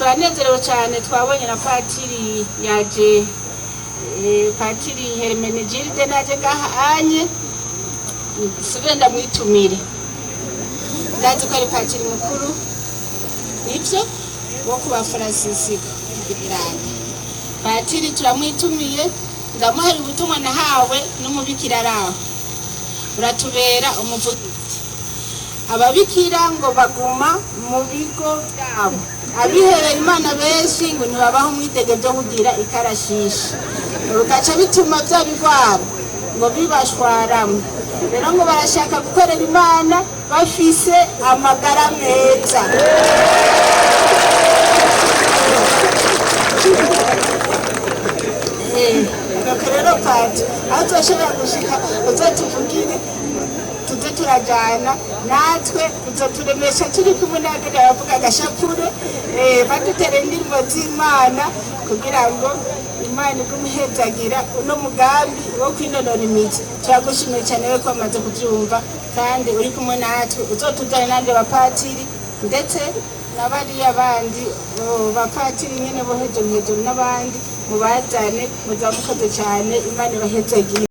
turanezerewe cyane twabonye na patiri yaje patiri Hermenegilde naje gahanye subire ndamwitumire ndazi ko ari patiri mukuru ivyo wo kuba Francisco Iranga patiri turamwitumiye ndamuhera ubutumwa nahawe n'umubikira araho uratubera umuvugizi ababikira ngo baguma mu bigo byabo abihebera Imana benshi ngo ntibabaho umwitege byo kugira ikarashishi ugaca bituma bya bigwara ngo bibashwaramo rero ngo barashaka gukorera Imana bafise amagara meza rero pati aho turashobora gushika uzatuvugire tuze turajana natwe uzoturemesha turi kumwe n'abageni bavuga agashapure badutere indirimbo z'Imana kugira ngo Imana igumuhezagira uno mugambi wo kwinonora imitsi turagushimiye cyane we ko amaze kubyumva kandi uri kumwe natwe uzotujyana n'andi bapatiri ndetse n'abariya bandi bapatiri nyine bo hejuru n'abandi mubazane muzamukoze cyane Imana ibahezagire.